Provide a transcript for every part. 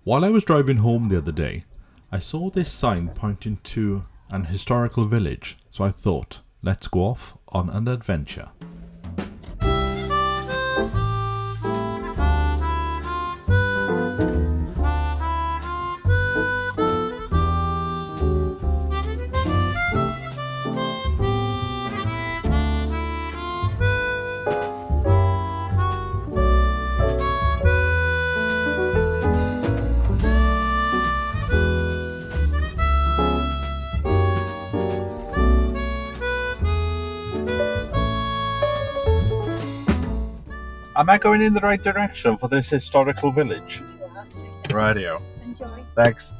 While I was driving home the other day, I saw this sign pointing to an historical village, so I thought, let's go off on an adventure. Am I going in the right direction for this historical village? Yeah, Radio. enjoy. Thanks.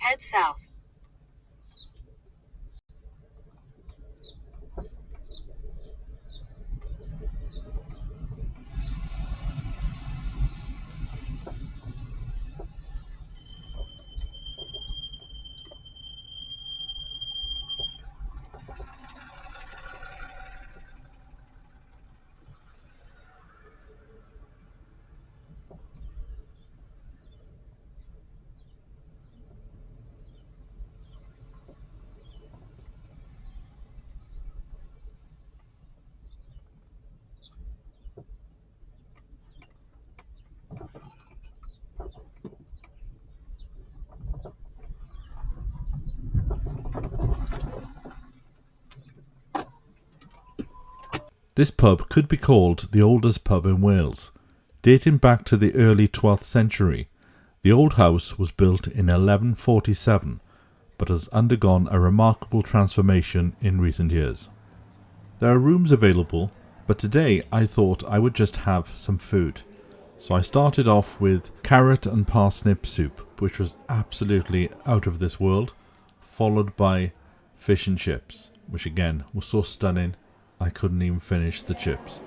Head south. This pub could be called the oldest pub in Wales. Dating back to the early 12th century, the old house was built in 1147, but has undergone a remarkable transformation in recent years. There are rooms available, but today I thought I would just have some food. So I started off with carrot and parsnip soup, which was absolutely out of this world, followed by fish and chips, which again was so stunning I couldn't even finish the chips.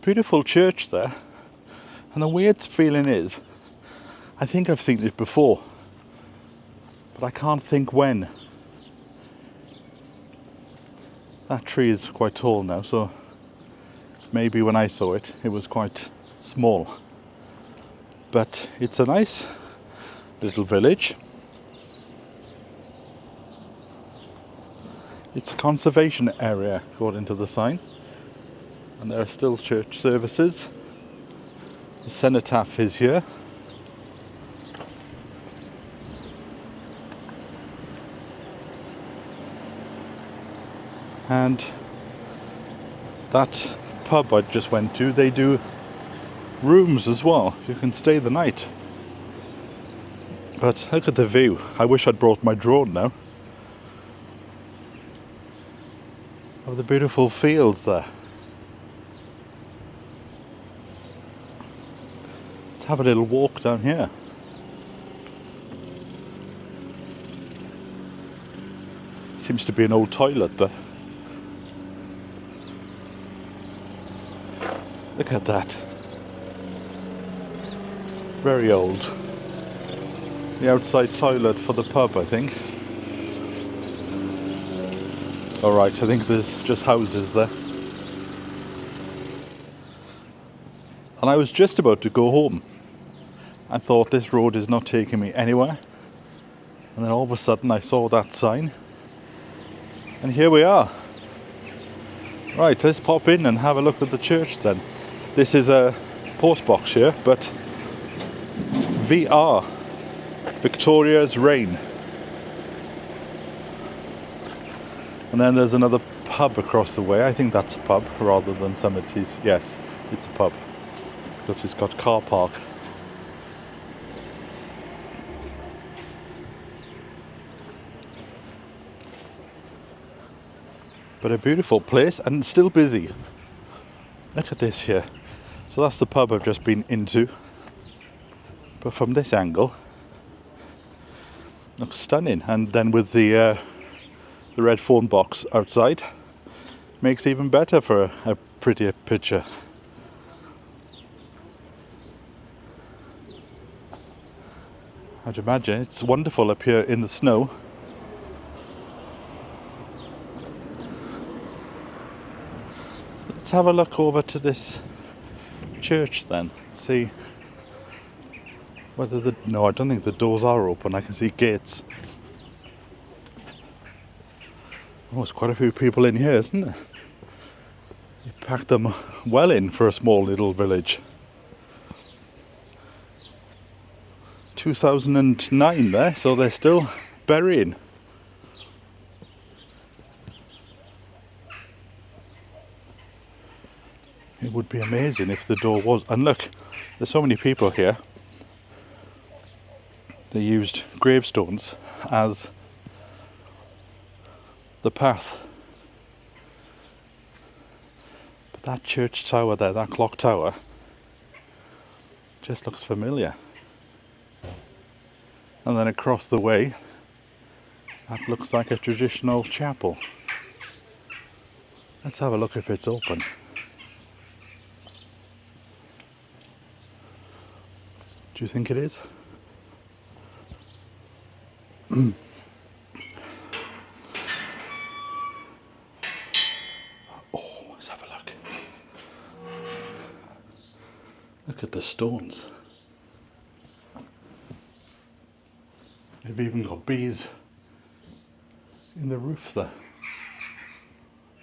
Beautiful church there, and the weird feeling is I think I've seen it before, but I can't think when. That tree is quite tall now, so maybe when I saw it, it was quite small. But it's a nice little village. It's a conservation area according to the sign, and there are still church services. The cenotaph is here. And that pub I just went to, they do rooms as well. You can stay the night. But look at the view. I wish I'd brought my drone now. Of the beautiful fields there. Let's have a little walk down here. Seems to be an old toilet there. Look at that. Very old. The outside toilet for the pub, I think. Alright, I think there's just houses there. And I was just about to go home. I thought this road is not taking me anywhere. And then all of a sudden I saw that sign. And here we are. Right, let's pop in and have a look at the church then. This is a post box here, but VR, Victoria's Reign. And then there's another pub across the way. I think that's a pub rather than somebody's. Yes, it's a pub because it's got car park. But a beautiful place and still busy. Look at this here. So that's the pub I've just been into. But from this angle, looks stunning. And then with the red phone box outside, makes even better for a prettier picture. I'd imagine it's wonderful up here in the snow. Let's have a look over to this church then. See whether the... No, I don't think the doors are open. I can see gates. Oh, there's quite a few people in here, isn't there? You packed them well in for a small little village. 2009 there, so they're still burying. It would be amazing if the door was... And look, there's so many people here. They used gravestones as the path. But that church tower there, that clock tower, just looks familiar. And then across the way, that looks like a traditional chapel. Let's have a look if it's open. Do you think it is? Oh, let's have a look. Look at the stones. They've even got bees in the roof there.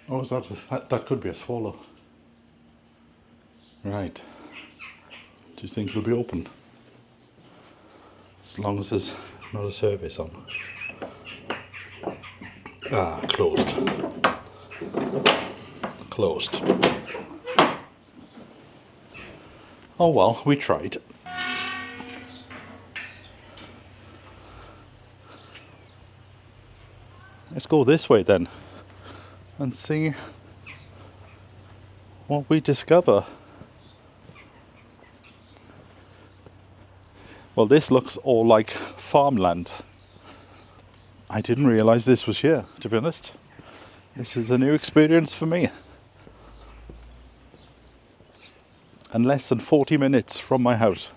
Oh, is that could be a swallow. Right. Do you think it'll be open? As long as there's not a service on. Ah, closed. Closed. Oh well, we tried. Let's go this way then and see what we discover. Well, this looks all like farmland. I didn't realise this was here, to be honest. This is a new experience for me. And less than 40 minutes from my house.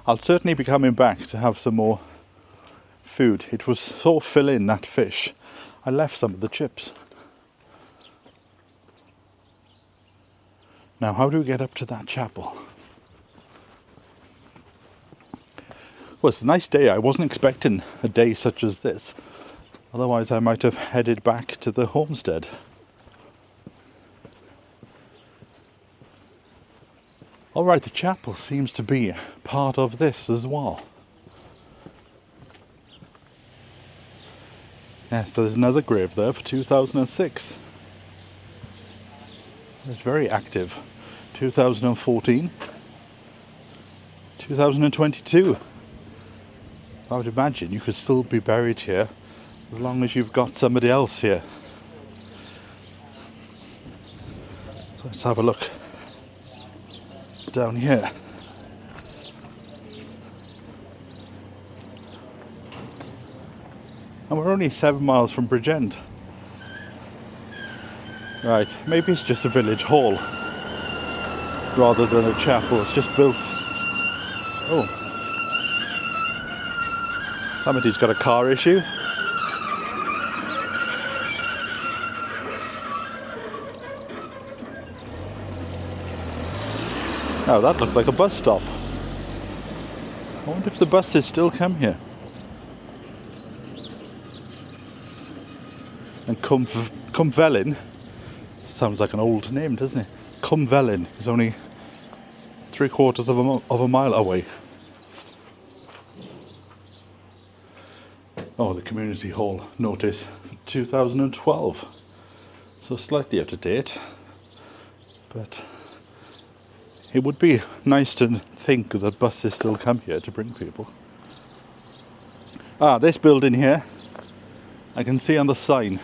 I'll certainly be coming back to have some more food. It was so filling, that fish. I left some of the chips. Now, how do we get up to that chapel? Well, it's a nice day. I wasn't expecting a day such as this. Otherwise, I might have headed back to the homestead. Alright, the chapel seems to be part of this as well. Yes, there's another grave there for 2006. It's very active. 2014, 2022. I would imagine you could still be buried here as long as you've got somebody else here. So let's have a look down here. And we're only 7 miles from Bridgend. Right, maybe it's just a village hall rather than a chapel. It's just built. Oh, somebody's got a car issue. Oh, that looks like a bus stop. I wonder if the buses still come here. And Cumvelin sounds like an old name, doesn't it? Cumvelin is only 3/4 of a mile away. Oh, the community hall notice for 2012. So slightly out of date. But it would be nice to think that buses still come here to bring people. Ah, this building here, I can see on the sign.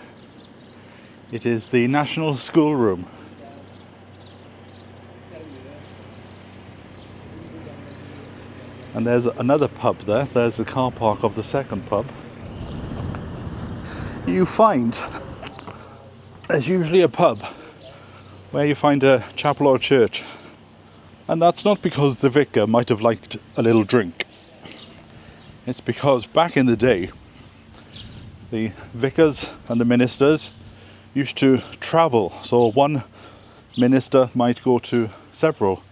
It is the National Schoolroom. And there's another pub there. There's the car park of the second pub. You find there's usually a pub where you find a chapel or church. And that's not because the vicar might have liked a little drink. It's because back in the day, the vicars and the ministers used to travel. So one minister might go to several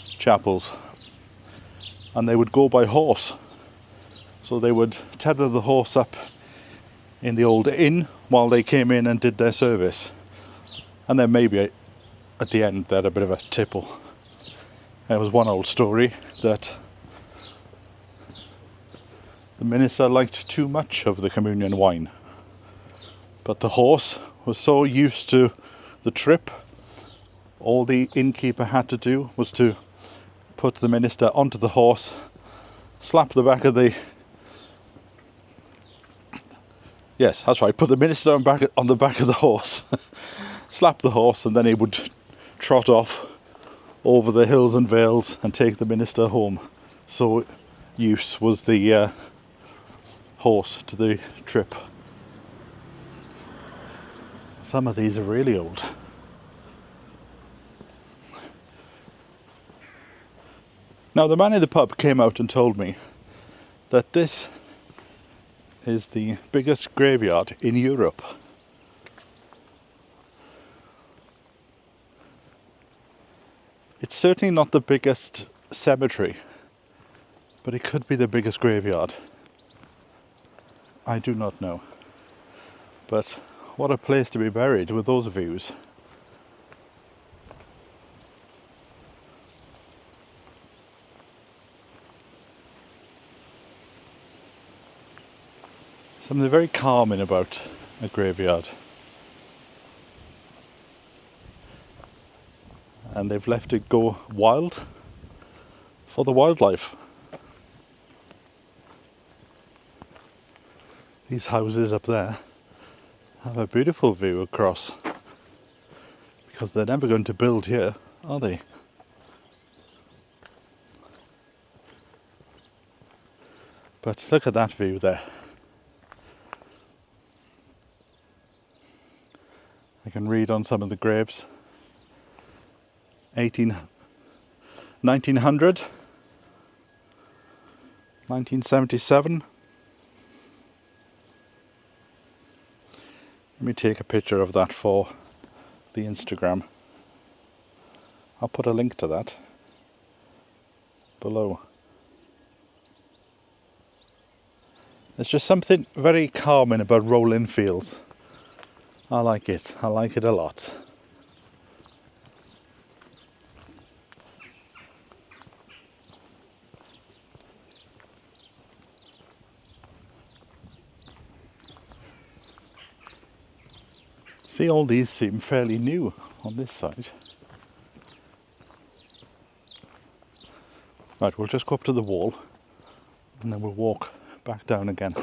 chapels and they would go by horse. So they would tether the horse up in the old inn while they came in and did their service. And then maybe at the end they had a bit of a tipple. There was one old story that the minister liked too much of the communion wine. But the horse was so used to the trip, all the innkeeper had to do was to put the minister onto the horse, slap the back of the... Yes, that's right, put the minister on the back of the horse, slap the horse, and then he would trot off over the hills and vales and take the minister home. So use was the horse to the trip. Some of these are really old. Now the man in the pub came out and told me that this is the biggest graveyard in Europe. It's certainly not the biggest cemetery, but it could be the biggest graveyard. I do not know. But what a place to be buried with those views. Something very calming about a graveyard. And they've left it go wild for the wildlife. These houses up there have a beautiful view across, because they're never going to build here, are they? But look at that view there. I can read on some of the graves. 1900, 1977. Let me take a picture of that for the Instagram. I'll put a link to that below. There's just something very calming about rolling fields. I like it a lot. See, all these seem fairly new on this side. Right, we'll just go up to the wall and then we'll walk back down again.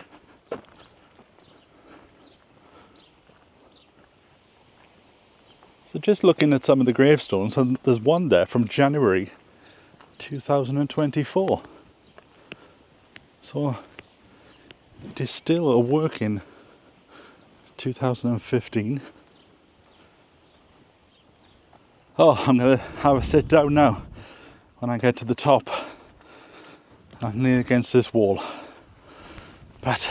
So just looking at some of the gravestones, and there's one there from January 2024. So it is still a work in 2015. Oh, I'm going to have a sit down now when I get to the top. I'm near against this wall. But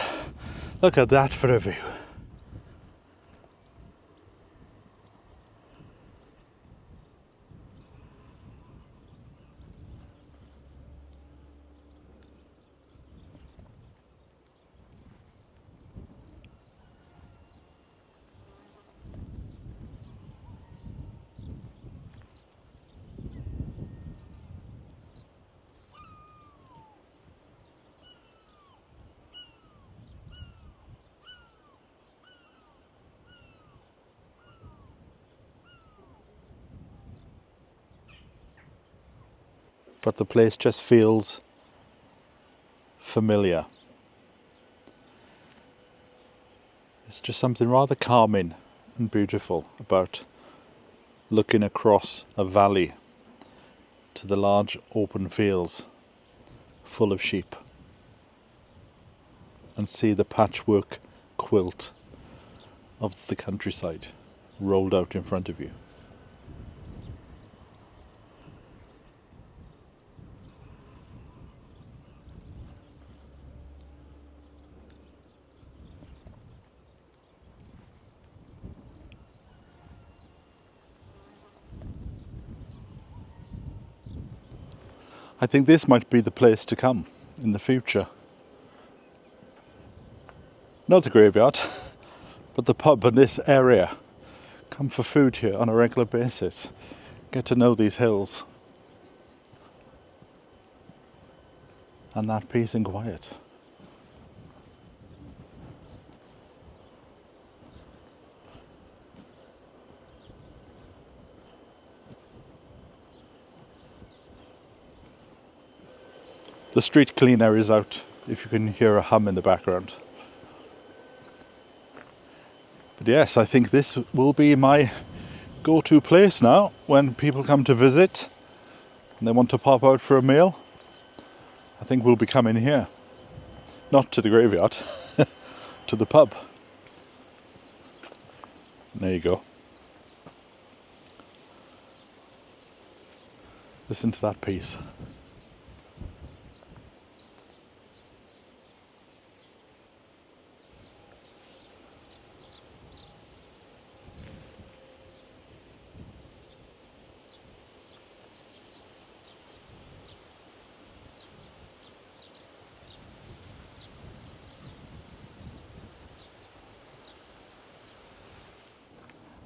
look at that for a view. But the place just feels familiar. There's just something rather calming and beautiful about looking across a valley to the large open fields full of sheep and see the patchwork quilt of the countryside rolled out in front of you. I think this might be the place to come in the future. Not the graveyard, but the pub in this area. Come for food here on a regular basis. Get to know these hills. And that peace and quiet. The street cleaner is out, if you can hear a hum in the background. But yes, I think this will be my go-to place now when people come to visit and they want to pop out for a meal. I think we'll be coming here. Not to the graveyard, to the pub. There you go. Listen to that piece.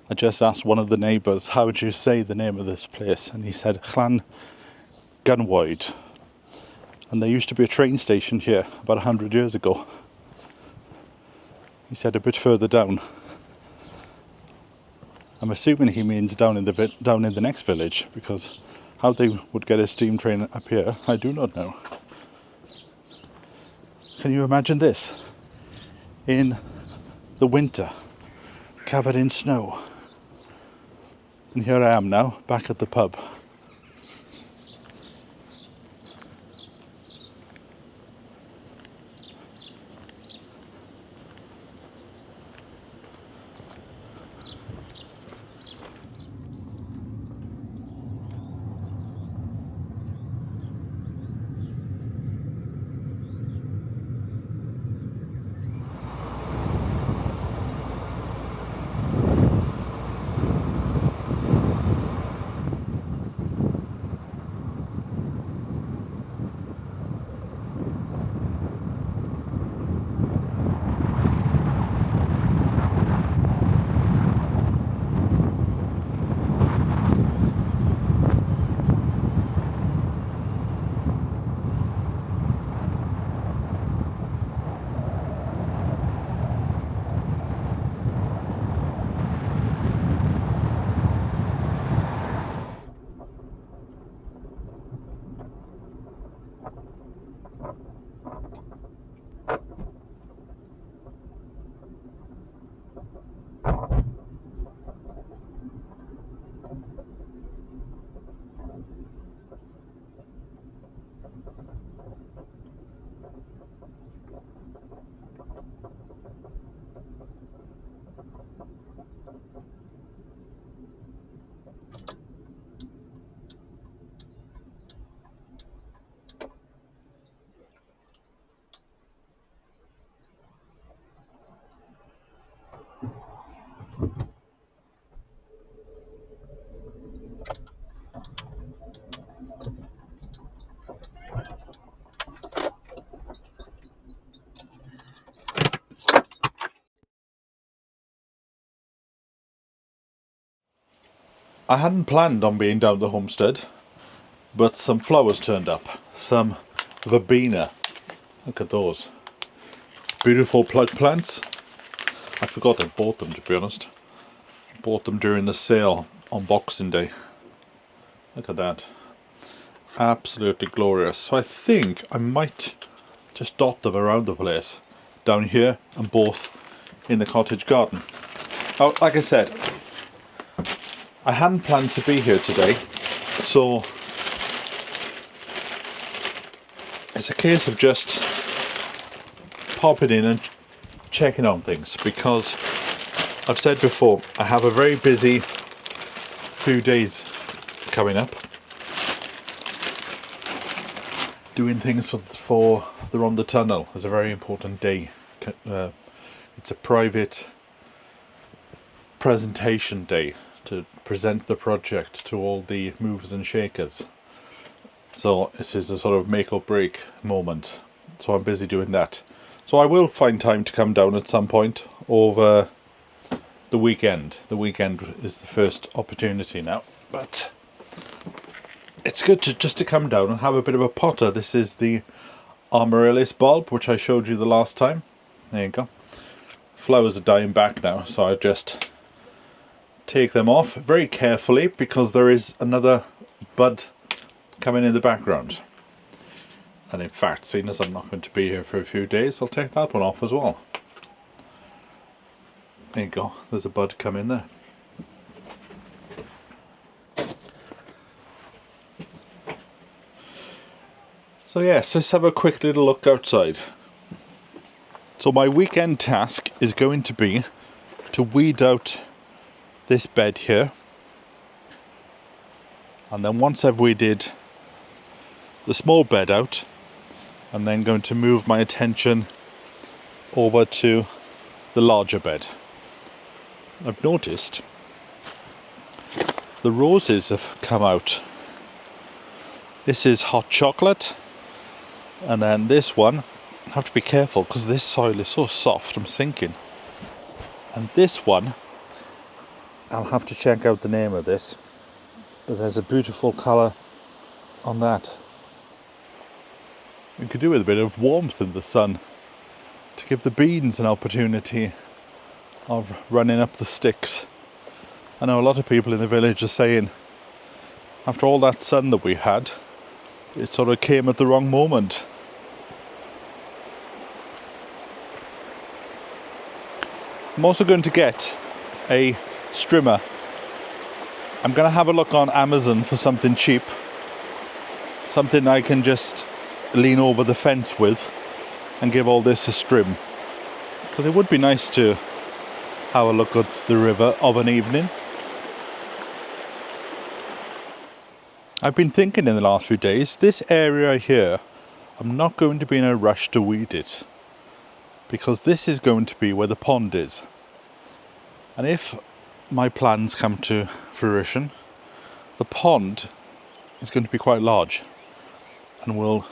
I just asked one of the neighbours, how would you say the name of this place? And he said, Llan Gunwaid. And there used to be a train station here about 100 years ago. He said a bit further down. I'm assuming he means down in the next village, because how they would get a steam train up here, I do not know. Can you imagine this? In the winter, covered in snow. And here I am now, back at the pub. I hadn't planned on being down the homestead, but some flowers turned up. Some verbena. Look at those. Beautiful plug plants. I forgot I bought them, to be honest. Bought them during the sale on Boxing Day. Look at that. Absolutely glorious. So I think I might just dot them around the place. Down here and both in the cottage garden. Oh, like I said, I hadn't planned to be here today, so it's a case of just popping in and checking on things, because I've said before, I have a very busy few days coming up doing things for the Rhondda Tunnel. It's a very important day. It's a private presentation day to present the project to all the movers and shakers. So this is a sort of make or break moment. So I'm busy doing that. So I will find time to come down at some point over the weekend. The weekend is the first opportunity now. But it's good to come down and have a bit of a potter. This is the amaryllis bulb, which I showed you the last time. There you go. Flowers are dying back now, so I just take them off very carefully, because there is another bud coming in the background. And in fact, seeing as I'm not going to be here for a few days, I'll take that one off as well. There you go, there's a bud coming there. So yes, let's have a quick little look outside. So my weekend task is going to be to weed out this bed here, and then once I've weeded the small bed out, I'm then going to move my attention over to the larger bed. I've noticed the roses have come out. This is hot chocolate, and then this one, I have to be careful because this soil is so soft, I'm sinking. And this one, I'll have to check out the name of this, but there's a beautiful colour on that. We could do with a bit of warmth in the sun to give the beans an opportunity of running up the sticks. I know a lot of people in the village are saying, after all that sun that we had, it sort of came at the wrong moment. I'm also going to get a strimmer. I'm going to have a look on Amazon for something cheap, something I can just lean over the fence with and give all this a strim, because it would be nice to have a look at the river of an evening. I've been thinking in the last few days, this area here, I'm not going to be in a rush to weed it, because this is going to be where the pond is. And if my plans come to fruition, the pond is going to be quite large and will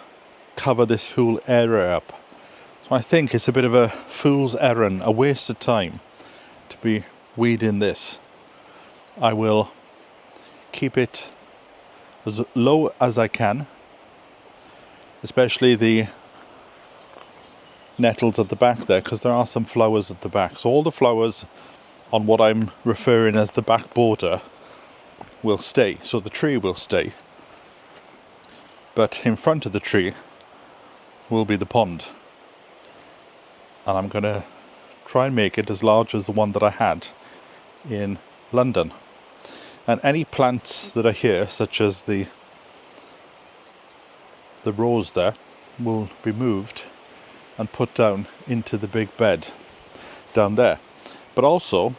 cover this whole area up. So I think it's a bit of a fool's errand, a waste of time to be weeding this. I will keep it as low as I can, especially the nettles at the back there, because there are some flowers at the back. So all the flowers on what I'm referring as the back border will stay, so the tree will stay, but in front of the tree will be the pond, and I'm going to try and make it as large as the one that I had in London. And any plants that are here, such as the rose there, will be moved and put down into the big bed down there. But also,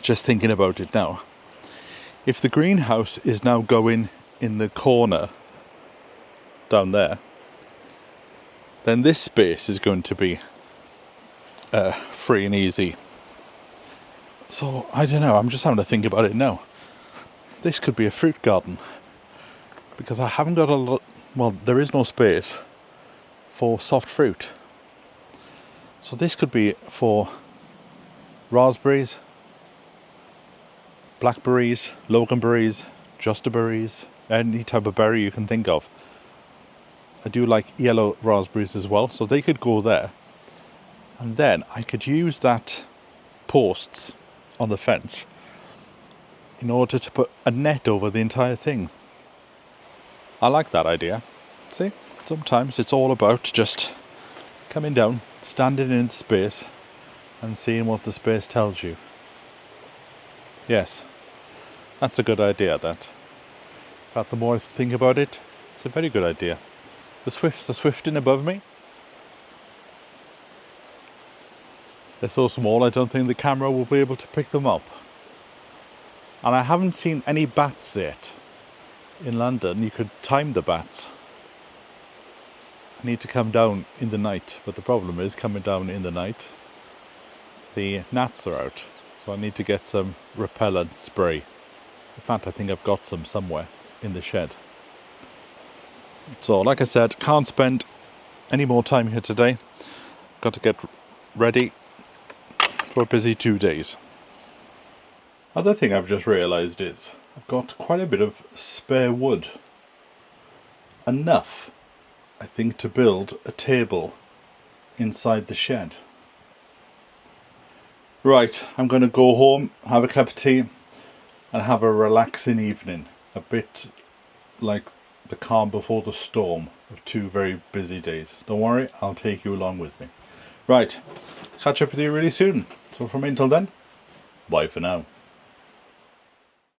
just thinking about it now, if the greenhouse is now going in the corner down there, then this space is going to be free and easy. So I don't know, I'm just having to think about it now. This could be a fruit garden, because I haven't got a lot, well, there is no space for soft fruit. So this could be for raspberries, blackberries, loganberries, justerberries, any type of berry you can think of. I do like yellow raspberries as well, so they could go there. And then I could use that posts on the fence in order to put a net over the entire thing. I like that idea. See, sometimes it's all about just coming down, standing in the space and seeing what the space tells you. Yes, that's a good idea, that. But the more I think about it, it's a very good idea. The swifts are swifting above me. They're so small I don't think the camera will be able to pick them up. And I haven't seen any bats yet. In London you could time the bats. I need to come down in the night, but the problem is coming down in the night, the gnats are out. So I need to get some repellent spray. In fact, I think I've got some somewhere in the shed. So like I said, can't spend any more time here today. Got to get ready for a busy 2 days. Other thing I've just realised is I've got quite a bit of spare wood. Enough, I think, to build a table inside the shed. Right, I'm going to go home, have a cup of tea and have a relaxing evening. A bit like the calm before the storm of 2 very busy days. Don't worry, I'll take you along with me. Right, catch up with you really soon. So from until then, bye for now.